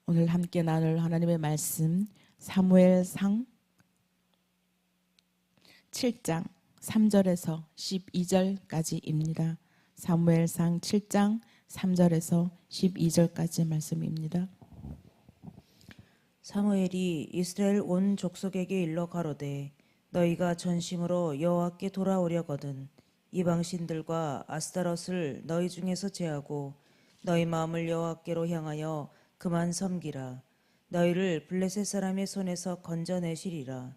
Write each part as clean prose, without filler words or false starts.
오늘 함께 나눌 하나님의 말씀 사무엘상 7장 3절에서 12절까지입니다. 사무엘상 7장 3절에서 12절까지 말씀입니다. 사무엘이 이스라엘 온 족속에게 일러 가로되 너희가 전심으로 여호와께 돌아오려거든 이방신들과 아스타롯을 너희 중에서 제하고 너희 마음을 여호와께로 향하여 그만 섬기라. 너희를 블레셋 사람의 손에서 건져내시리라.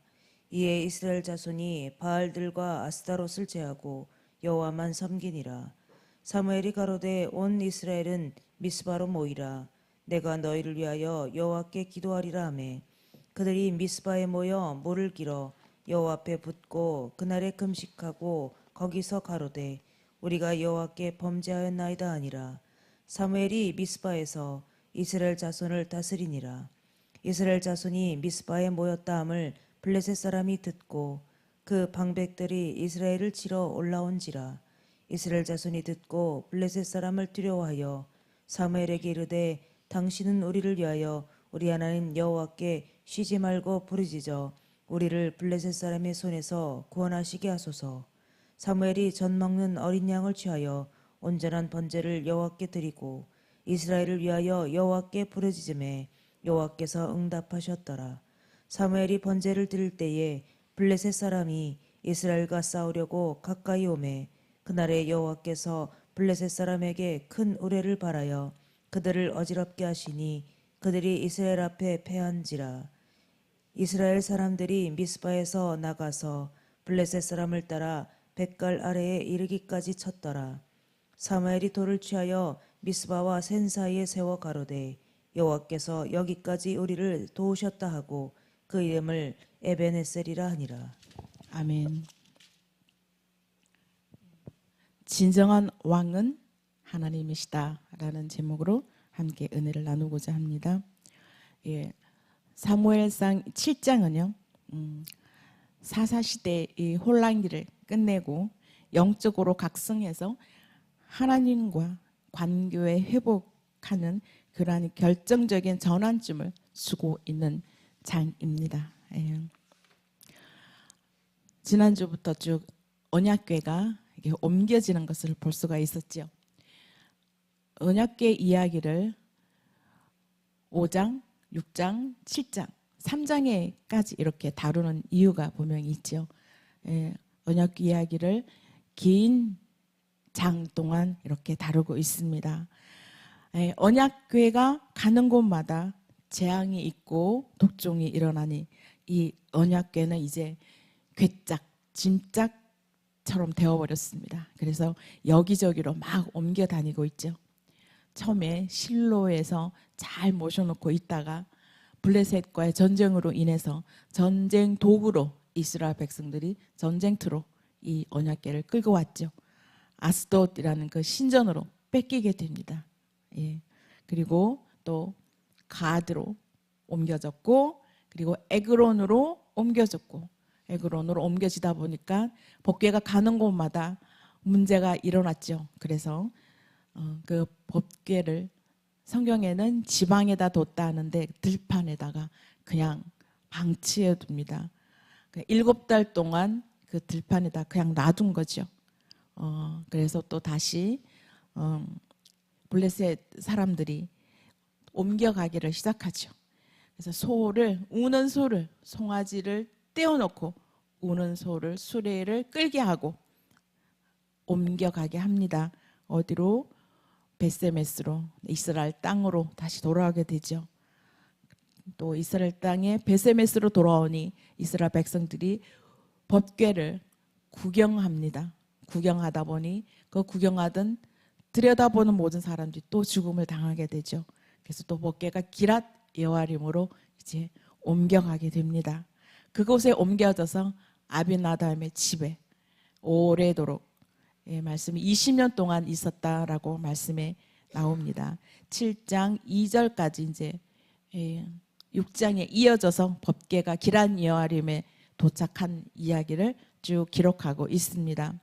이에 이스라엘 자손이 바알들과 아스타롯을 제하고 여호와만 섬기니라. 사무엘이 가로되 온 이스라엘은 미스바로 모이라. 내가 너희를 위하여 여호와께 기도하리라 하매 그들이 미스바에 모여 물을 길어 여호와 앞에 붓고 그날에 금식하고 거기서 가로되 우리가 여호와께 범죄하였나이다 하니라. 사무엘이 미스바에서 이스라엘 자손을 다스리니라. 이스라엘 자손이 미스바에 모였다 함을 블레셋 사람이 듣고 그 방백들이 이스라엘을 치러 올라온지라. 이스라엘 자손이 듣고 블레셋 사람을 두려워하여 사무엘에게 이르되 당신은 우리를 위하여 우리 하나님 여호와께 쉬지 말고 부르짖어 우리를 블레셋 사람의 손에서 구원하시게 하소서. 사무엘이 젖 먹는 어린 양을 취하여 온전한 번제를 여호와께 드리고 이스라엘을 위하여 여호와께 부르짖음에 여호와께서 응답하셨더라. 사무엘이 번제를 드릴 때에 블레셋 사람이 이스라엘과 싸우려고 가까이 오매 그날에 여호와께서 블레셋 사람에게 큰 우레를 발하여 그들을 어지럽게 하시니 그들이 이스라엘 앞에 패한지라. 이스라엘 사람들이 미스바에서 나가서 블레셋 사람을 따라 벳갈 아래에 이르기까지 쳤더라. 사무엘이 돌을 취하여 미스바와 센 사이에 세워 가로되 여호와께서 여기까지 우리를 도우셨다 하고 그 이름을 에벤에셀이라 하니라. 아멘. 진정한 왕은 하나님이시다라는 제목으로 함께 은혜를 나누고자 합니다. 사무엘상 7장은요 사사시대의 혼란기를 끝내고 영적으로 각성해서 하나님과 관계에 회복하는 그러한 결정적인 전환점을 쓰고 있는 장입니다. 지난주부터 쭉 언약궤가 이렇게 옮겨지는 것을 볼 수가 있었죠. 언약궤 이야기를 5장, 6장, 7장, 3장에까지 이렇게 다루는 이유가 분명히 있죠. 언약궤 이야기를 긴 장 동안 이렇게 다루고 있습니다. 언약궤가 가는 곳마다 재앙이 있고 독종이 일어나니 이 언약궤는 이제 괴짝, 짐짝처럼 되어버렸습니다. 그래서 여기저기로 막 옮겨 다니고 있죠. 처음에 실로에서 잘 모셔놓고 있다가 블레셋과의 전쟁으로 인해서 전쟁 도구로 이스라엘 백성들이 전쟁터로 이 언약궤를 끌고 왔죠. 아스돗이라는 그 신전으로 뺏기게 됩니다. 그리고 또 가드로 옮겨졌고 그리고 에그론으로 옮겨졌고 에그론으로 옮겨지다 보니까 법궤가 가는 곳마다 문제가 일어났죠. 그래서 그 법궤를 성경에는 지방에다 뒀다 하는데 들판에다가 그냥 방치해 둡니다. 7달 동안 그 들판에다 그냥 놔둔 거죠. 그래서 또 다시 블레셋 사람들이 옮겨가기를 시작하죠. 그래서 우는 소를 송아지를 떼어놓고 우는 소를 수레를 끌게 하고 옮겨가게 합니다. 어디로? 벳세메스로 이스라엘 땅으로 다시 돌아가게 되죠. 또 이스라엘 땅에 벳세메스로 돌아오니 이스라엘 백성들이 법궤를 구경합니다. 구경하다 보니 그 구경하던 들여다보는 모든 사람들이 또 죽음을 당하게 되죠. 그래서 또 법궤가 기랏 여아림으로 이제 옮겨가게 됩니다. 그곳에 옮겨져서 아비나답의 집에 오래도록 말씀이 20년 동안 있었다라고 말씀에 나옵니다. 7장 2절까지 이제 6장에 이어져서 법궤가 기랏 여아림에 도착한 이야기를 쭉 기록하고 있습니다.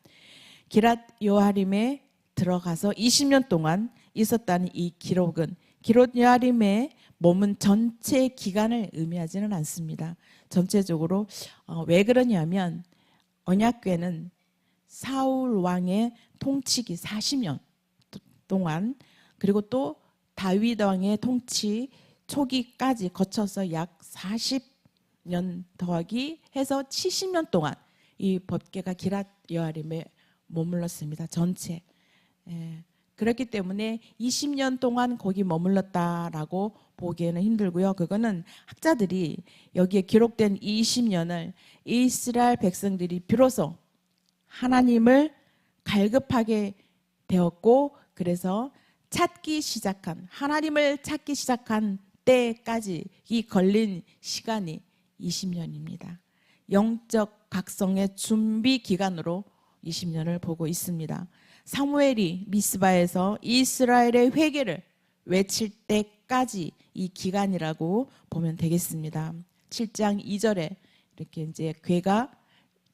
기랏 여아림에 들어가서 20년 동안 있었다는 이 기록은 기롯 여아림에 머문 전체 기간을 의미하지는 않습니다. 전체적으로 왜 그러냐면 언약궤는 사울 왕의 통치기 40년 동안, 그리고 또 다윗 왕의 통치 초기까지 거쳐서 약 40년 더하기 해서 70년 동안 이 법궤가 기랏 여아림에 머물렀습니다. 전체. 그렇기 때문에 20년 동안 거기 머물렀다라고 보기에는 힘들고요. 그거는 학자들이 여기에 기록된 이 20년을 이스라엘 백성들이 비로소 하나님을 갈급하게 되었고, 그래서 하나님을 찾기 시작한 때까지 이 걸린 시간이 20년입니다. 영적 각성의 준비 기간으로 20년을 보고 있습니다. 사무엘이 미스바에서 이스라엘의 회개를 외칠 때까지 이 기간이라고 보면 되겠습니다. 7장 2절에 이렇게 이제 궤가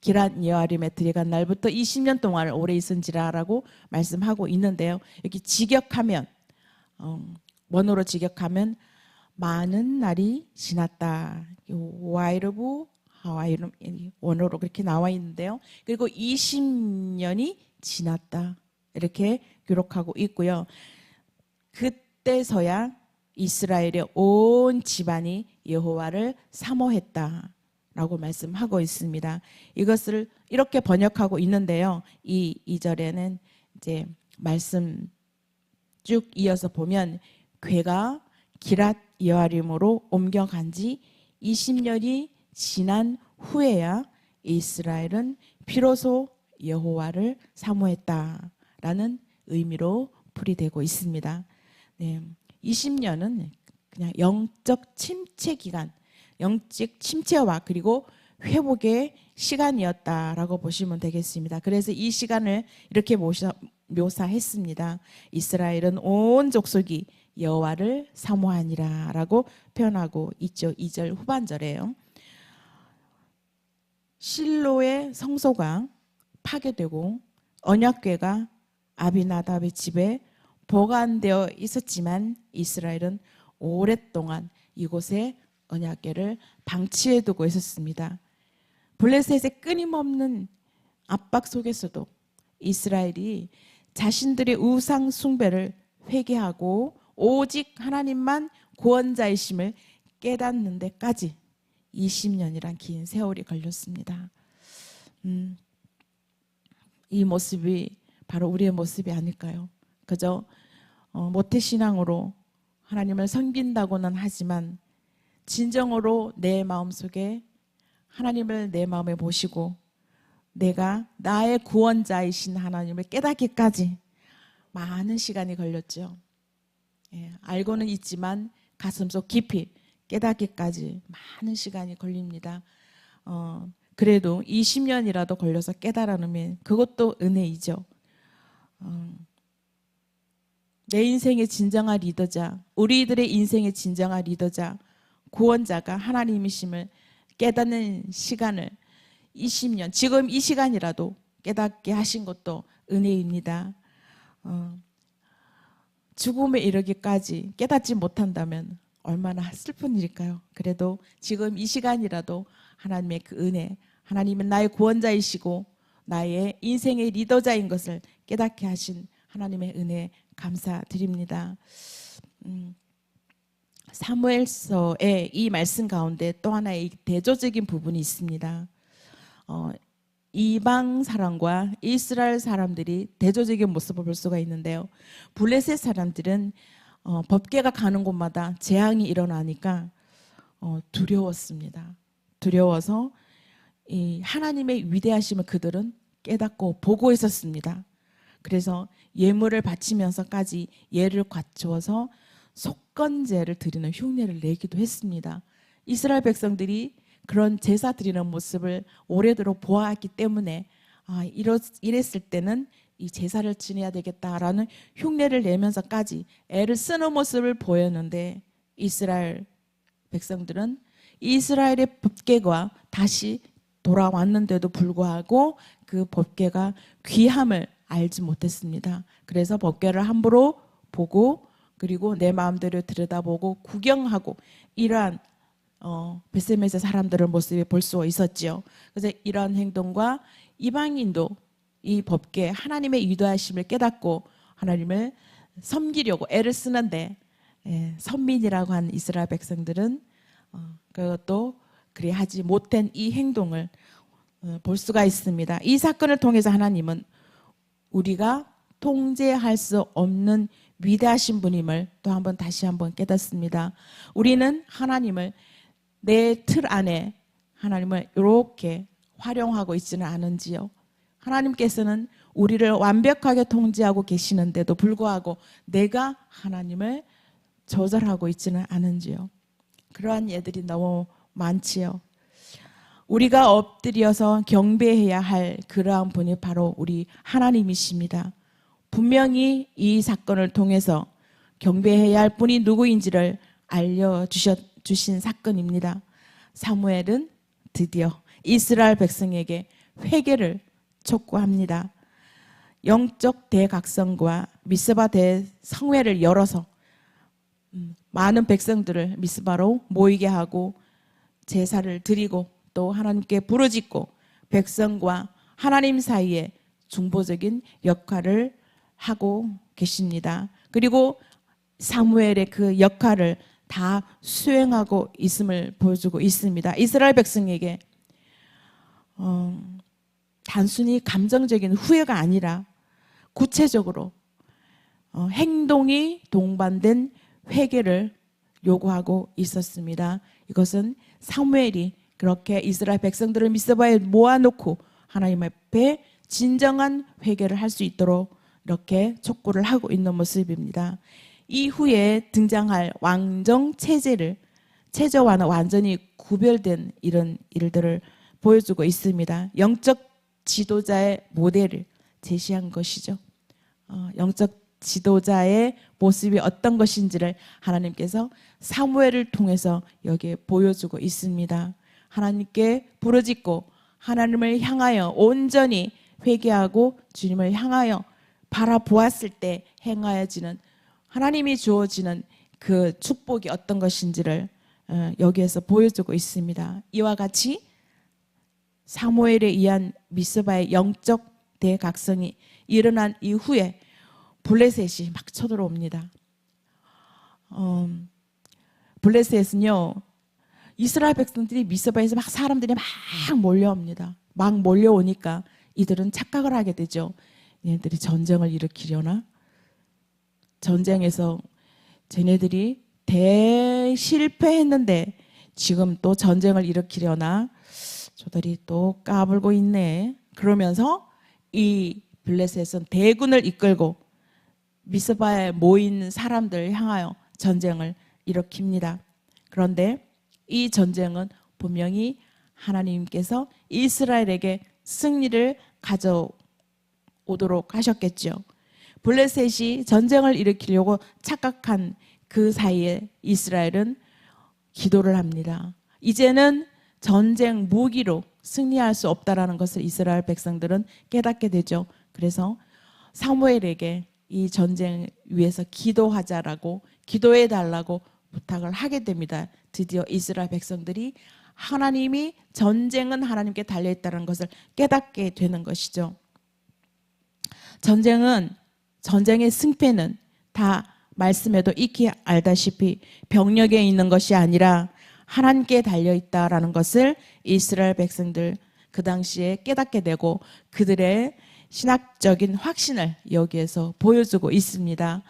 기랏 여아림에 들어간 날부터 20년 동안 오래 있은지라라고 말씀하고 있는데요. 여기 직역하면 원어로 직역하면 많은 날이 지났다. 와이르부 하와이름 원어로 그렇게 나와 있는데요. 그리고 20년이 지났다. 이렇게 기록하고 있고요. 그때서야 이스라엘의 온 집안이 여호와를 사모했다라고 말씀하고 있습니다. 이것을 이렇게 번역하고 있는데요. 이 2절에는 이제 말씀 쭉 이어서 보면 궤가 기랏 여아림으로 옮겨간 지 20년이 지난 후에야 이스라엘은 비로소 여호와를 사모했다라는 의미로 풀이되고 있습니다. 20년은 그냥 영적 침체 기간, 영적 침체와 그리고 회복의 시간이었다라고 보시면 되겠습니다. 그래서 이 시간을 이렇게 묘사했습니다. 이스라엘은 온 족속이 여호와를 사모하니라라고 표현하고 있죠. 2절 후반절에요. 실로의 성소가 파괴되고 언약궤가 아비나답의 집에 보관되어 있었지만 이스라엘은 오랫동안 이곳에 언약궤를 방치해 두고 있었습니다. 블레셋의 끊임없는 압박 속에서도 이스라엘이 자신들의 우상 숭배를 회개하고 오직 하나님만 구원자이심을 깨닫는 데까지 20년이란 긴 세월이 걸렸습니다. 이 모습이 바로 우리의 모습이 아닐까요? 그저 모태신앙으로 하나님을 섬긴다고는 하지만 진정으로 내 마음속에 하나님을 내 마음에 모시고 내가 나의 구원자이신 하나님을 깨닫기까지 많은 시간이 걸렸죠. 알고는 있지만 가슴속 깊이 깨닫기까지 많은 시간이 걸립니다. 그래도 20년이라도 걸려서 깨달으면 그것도 은혜이죠. 내 인생의 진정한 리더자, 우리들의 인생의 진정한 리더자, 구원자가 하나님이심을 깨닫는 시간을 20년, 지금 이 시간이라도 깨닫게 하신 것도 은혜입니다. 죽음에 이르기까지 깨닫지 못한다면 얼마나 슬픈 일일까요? 그래도 지금 이 시간이라도 하나님의 그 은혜, 하나님은 나의 구원자이시고 나의 인생의 리더자인 것을 깨닫게 하신 하나님의 은혜 감사드립니다. 사무엘서의 이 말씀 가운데 또 하나의 대조적인 부분이 있습니다. 이방 사람과 이스라엘 사람들이 대조적인 모습을 볼 수가 있는데요. 블레셋 사람들은 법궤가 가는 곳마다 재앙이 일어나니까 두려웠습니다. 두려워서 이 하나님의 위대하심을 그들은 깨닫고 보고 있었습니다. 그래서 예물을 바치면서까지 예를 갖추어서 속건제를 드리는 흉내를 내기도 했습니다. 이스라엘 백성들이 그런 제사 드리는 모습을 오래도록 보아왔기 때문에 이랬을 때는 이 제사를 지내야 되겠다라는 흉내를 내면서까지 애를 쓰는 모습을 보였는데 이스라엘 백성들은 이스라엘의 법궤가 다시 돌아왔는데도 불구하고 그 법궤가 귀함을 알지 못했습니다. 그래서 법궤를 함부로 보고 그리고 내 마음대로 들여다보고 구경하고 이러한 베세메스 사람들의 모습을 볼 수 있었지요. 그래서 이러한 행동과 이방인도 이 법계 하나님의 위대하심을 깨닫고 하나님을 섬기려고 애를 쓰는데 선민이라고 한 이스라엘 백성들은 그것도 그리 하지 못한 이 행동을 볼 수가 있습니다. 이 사건을 통해서 하나님은 우리가 통제할 수 없는 위대하신 분임을 또 한번 다시 한번 깨닫습니다. 우리는 하나님을 내 틀 안에 하나님을 이렇게 활용하고 있지는 않은지요. 하나님께서는 우리를 완벽하게 통제하고 계시는데도 불구하고 내가 하나님을 조절하고 있지는 않은지요. 그러한 예들이 너무 많지요. 우리가 엎드려서 경배해야 할 그러한 분이 바로 우리 하나님이십니다. 분명히 이 사건을 통해서 경배해야 할 분이 누구인지를 알려주신 사건입니다. 사무엘은 드디어 이스라엘 백성에게 회개를 촉구합니다. 영적 대각성과 미스바 대성회를 열어서 많은 백성들을 미스바로 모이게 하고 제사를 드리고 또 하나님께 부르짖고 백성과 하나님 사이에 중보적인 역할을 하고 계십니다. 그리고 사무엘의 그 역할을 다 수행하고 있음을 보여주고 있습니다. 이스라엘 백성에게 단순히 감정적인 후회가 아니라 구체적으로 행동이 동반된 회개를 요구하고 있었습니다. 이것은 사무엘이 그렇게 이스라엘 백성들을 미스바에 모아놓고 하나님 앞에 진정한 회개를 할 수 있도록 이렇게 촉구를 하고 있는 모습입니다. 이후에 등장할 왕정 체제와는 완전히 구별된 이런 일들을 보여주고 있습니다. 영적 지도자의 모델을 제시한 것이죠. 영적 지도자의 모습이 어떤 것인지를 하나님께서 사무엘을 통해서 여기에 보여주고 있습니다. 하나님께 부르짖고 하나님을 향하여 온전히 회개하고 주님을 향하여 바라보았을 때 행하여지는 하나님이 주어지는 그 축복이 어떤 것인지를 여기에서 보여주고 있습니다. 이와 같이 사무엘에 의한 미스바의 영적 대각성이 일어난 이후에 블레셋이 막 쳐들어옵니다. 블레셋은요, 이스라엘 백성들이 미스바에서 막 사람들이 막 몰려옵니다. 막 몰려오니까 이들은 착각을 하게 되죠. 얘네들이 전쟁을 일으키려나? 전쟁에서 쟤네들이 대실패했는데 지금 또 전쟁을 일으키려나? 저들이 또 까불고 있네. 그러면서 이 블레셋은 대군을 이끌고 미스바에 모인 사람들을 향하여 전쟁을 일으킵니다. 그런데 이 전쟁은 분명히 하나님께서 이스라엘에게 승리를 가져오도록 하셨겠죠. 블레셋이 전쟁을 일으키려고 착각한 그 사이에 이스라엘은 기도를 합니다. 이제는 전쟁 무기로 승리할 수 없다라는 것을 이스라엘 백성들은 깨닫게 되죠. 그래서 사무엘에게 이 전쟁 위해서 기도하자라고 기도해 달라고 부탁을 하게 됩니다. 드디어 이스라엘 백성들이 하나님이 전쟁은 하나님께 달려있다는 것을 깨닫게 되는 것이죠. 전쟁의 승패는 다 말씀에도 익히 알다시피 병력에 있는 것이 아니라 하나님께 달려있다라는 것을 이스라엘 백성들 그 당시에 깨닫게 되고 그들의 신학적인 확신을 여기에서 보여주고 있습니다.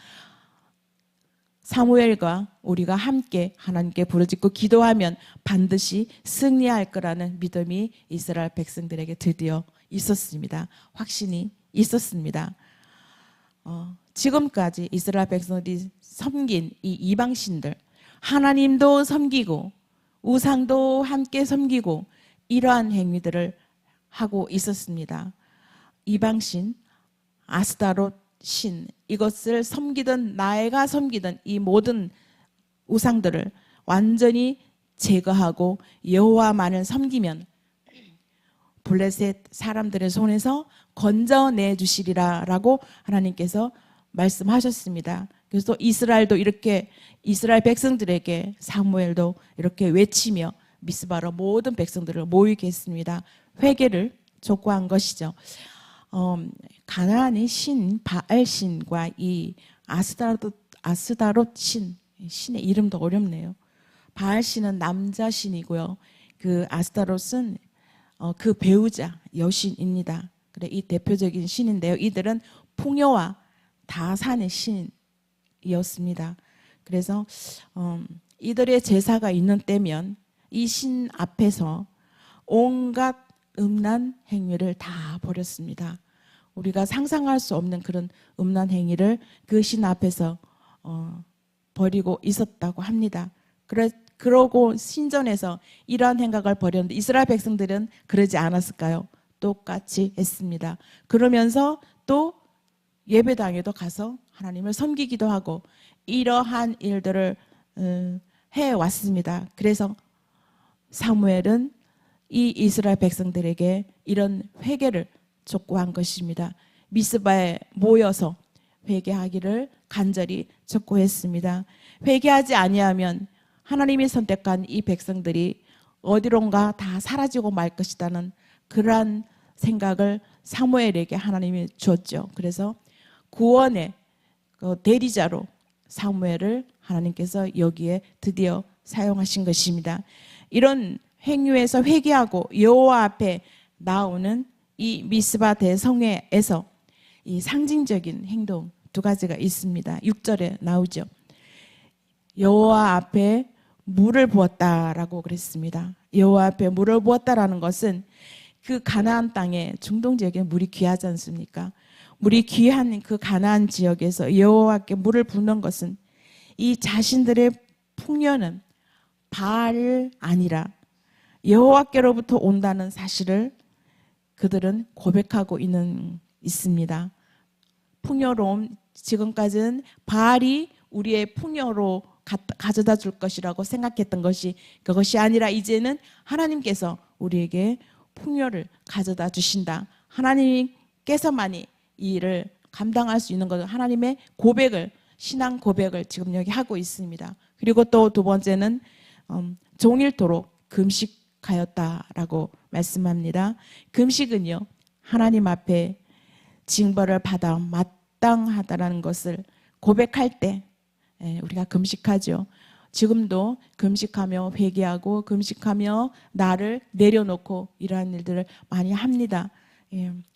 사무엘과 우리가 함께 하나님께 부르짖고 기도하면 반드시 승리할 거라는 믿음이 이스라엘 백성들에게 드디어 있었습니다. 확신이 있었습니다. 지금까지 이스라엘 백성들이 섬긴 이 이방신들, 하나님도 섬기고 우상도 함께 섬기고 이러한 행위들을 하고 있었습니다. 이방신, 아스타롯 신, 이것을 섬기던 나애가 섬기던 이 모든 우상들을 완전히 제거하고 여호와만을 섬기면 블레셋 사람들의 손에서 건져내 주시리라 라고 하나님께서 말씀하셨습니다. 그래서 이스라엘도 이렇게 이스라엘 백성들에게 사무엘도 이렇게 외치며 미스바로 모든 백성들을 모이게 했습니다. 회개를 촉구한 것이죠. 가나안의 신 바알신과 이 아스다롯 신의 이름도 어렵네요. 바알신은 남자 신이고요. 그 아스다롯은 그 배우자 여신입니다. 그래 이 대표적인 신인데요. 이들은 풍요와 다산의 신이었습니다. 그래서 이들의 제사가 있는 때면 이 신 앞에서 온갖 음란 행위를 다 벌였습니다. 우리가 상상할 수 없는 그런 음란 행위를 그 신 앞에서 벌이고 있었다고 합니다. 그러고 신전에서 이러한 행각을 벌였는데 이스라엘 백성들은 그러지 않았을까요? 똑같이 했습니다. 그러면서 또 예배당에도 가서 하나님을 섬기기도 하고 이러한 일들을 해왔습니다. 그래서 사무엘은 이 이스라엘 백성들에게 이런 회개를 촉구한 것입니다. 미스바에 모여서 회개하기를 간절히 촉구했습니다. 회개하지 아니하면 하나님이 선택한 이 백성들이 어디론가 다 사라지고 말 것이라는 그러한 생각을 사무엘에게 하나님이 주었죠. 그래서 구원의 대리자로 사무엘을 하나님께서 여기에 드디어 사용하신 것입니다. 이런 행위에서 회개하고 여호와 앞에 나오는 이 미스바 대성회에서 이 상징적인 행동 두 가지가 있습니다. 6절에 나오죠. 여호와 앞에 물을 부었다라고 그랬습니다. 여호와 앞에 물을 부었다라는 것은 그 가나안 땅에 중동 지역에 물이 귀하지 않습니까? 물이 귀한 그 가나안 지역에서 여호와께 물을 붓는 것은 이 자신들의 풍요는 바알 아니라 여호와께로부터 온다는 사실을 그들은 고백하고 있습니다. 풍요로움, 지금까지는 바알이 우리의 풍요로 가져다 줄 것이라고 생각했던 것이 그것이 아니라 이제는 하나님께서 우리에게 풍요를 가져다 주신다. 하나님께서만이 이 일을 감당할 수 있는 것은 하나님의 고백을, 신앙 고백을 지금 여기 하고 있습니다. 그리고 또 두 번째는 종일토록 금식하였다라고 말씀합니다. 금식은요, 하나님 앞에 징벌을 받아 마땅하다라는 것을 고백할 때 우리가 금식하죠. 지금도 금식하며 회개하고 금식하며 나를 내려놓고 이러한 일들을 많이 합니다.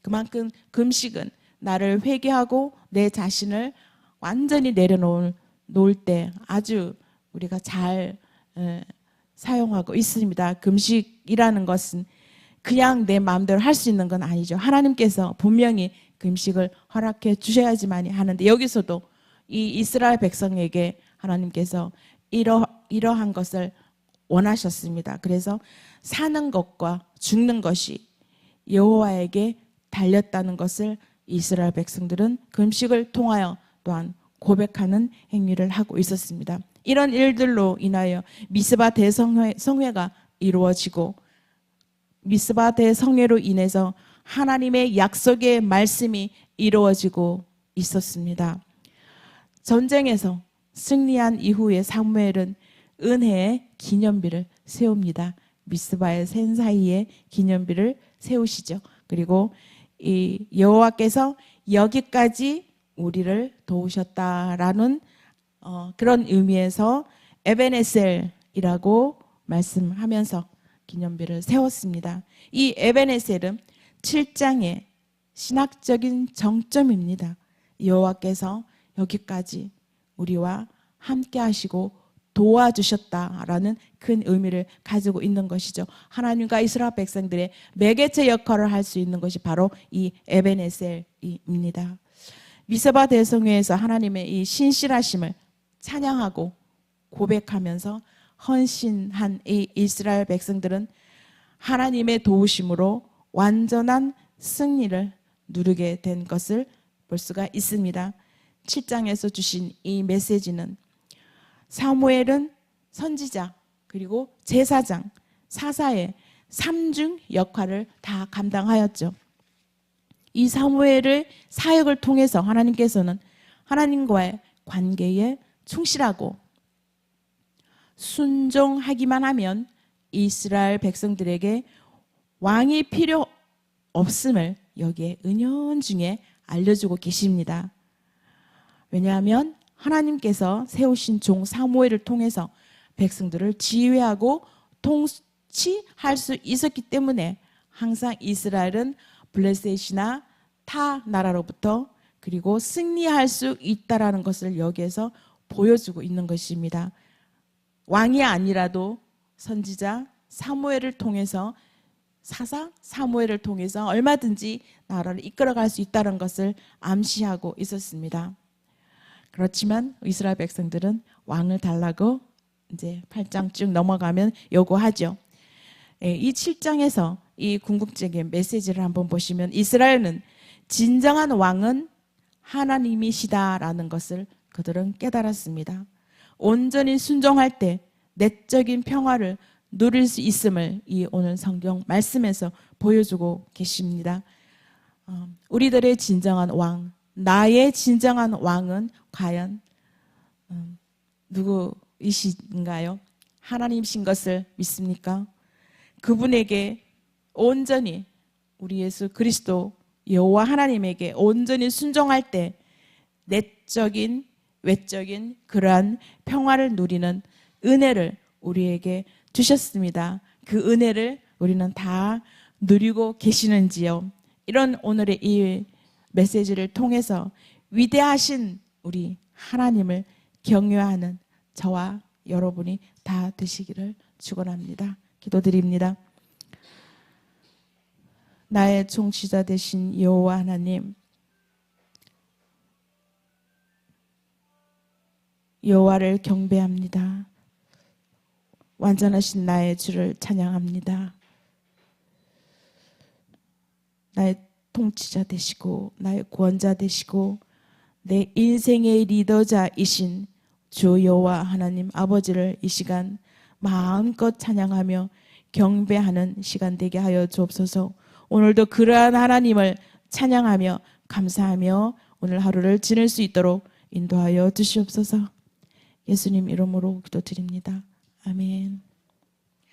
그만큼 금식은 나를 회개하고 내 자신을 완전히 내려놓을 때 아주 우리가 잘 사용하고 있습니다. 금식이라는 것은 그냥 내 마음대로 할 수 있는 건 아니죠. 하나님께서 분명히 금식을 허락해 주셔야지만이 하는데 여기서도 이 이스라엘 백성에게 하나님께서 이러한 것을 원하셨습니다. 그래서 사는 것과 죽는 것이 여호와에게 달렸다는 것을 이스라엘 백성들은 금식을 통하여 또한 고백하는 행위를 하고 있었습니다. 이런 일들로 인하여 미스바 대성회가 이루어지고 미스바 대성회로 인해서 하나님의 약속의 말씀이 이루어지고 있었습니다. 전쟁에서 승리한 이후에 사무엘은 은혜의 기념비를 세웁니다. 미스바의 센 사이에 기념비를 세우시죠. 그리고 이 여호와께서 여기까지 우리를 도우셨다라는 그런 의미에서 에벤에셀이라고 말씀하면서 기념비를 세웠습니다. 이 에벤에셀은 7장의 신학적인 정점입니다. 여호와께서 여기까지 우리와 함께 하시고 도와주셨다라는 큰 의미를 가지고 있는 것이죠. 하나님과 이스라엘 백성들의 매개체 역할을 할 수 있는 것이 바로 이 에벤에셀입니다. 미스바 대성회에서 하나님의 이 신실하심을 찬양하고 고백하면서 헌신한 이 이스라엘 백성들은 하나님의 도우심으로 완전한 승리를 누리게 된 것을 볼 수가 있습니다. 7장에서 주신 이 메시지는 사무엘은 선지자 그리고 제사장, 사사의 3중 역할을 다 감당하였죠. 이 사무엘의 사역을 통해서 하나님께서는 하나님과의 관계에 충실하고 순종하기만 하면 이스라엘 백성들에게 왕이 필요 없음을 여기에 은연중에 알려주고 계십니다. 왜냐하면 하나님께서 세우신 종 사무엘을 통해서 백성들을 지휘하고 통치할 수 있었기 때문에 항상 이스라엘은 블레셋이나 타 나라로부터 그리고 승리할 수 있다라는 것을 여기에서 보여주고 있는 것입니다. 왕이 아니라도 선지자 사무엘을 통해서 사사 사무엘을 통해서 얼마든지 나라를 이끌어갈 수 있다는 것을 암시하고 있었습니다. 그렇지만 이스라엘 백성들은 왕을 달라고 이제 8장 쭉 넘어가면 요구하죠. 이 7장에서 이 궁극적인 메시지를 한번 보시면 이스라엘은 진정한 왕은 하나님이시다라는 것을 그들은 깨달았습니다. 온전히 순종할 때 내적인 평화를 누릴 수 있음을 이 오늘 성경 말씀에서 보여주고 계십니다. 우리들의 진정한 왕, 나의 진정한 왕은 과연 누구이신가요? 하나님이신 것을 믿습니까? 그분에게 온전히 우리 예수 그리스도 여호와 하나님에게 온전히 순종할 때 내적인 외적인 그러한 평화를 누리는 은혜를 우리에게 주셨습니다. 그 은혜를 우리는 다 누리고 계시는지요? 이런 오늘의 이 메시지를 통해서 위대하신 우리 하나님을 경외하는 저와 여러분이 다 되시기를 축원합니다. 기도드립니다. 나의 통치자 되신 여호와 하나님, 여호와를 경배합니다. 완전하신 나의 주를 찬양합니다. 나의 통치자 되시고 나의 구원자 되시고 내 인생의 리더자이신 주 여호와 하나님 아버지를 이 시간 마음껏 찬양하며 경배하는 시간 되게 하여 주옵소서. 오늘도 그러한 하나님을 찬양하며 감사하며 오늘 하루를 지낼 수 있도록 인도하여 주시옵소서. 예수님 이름으로 기도드립니다. 아멘.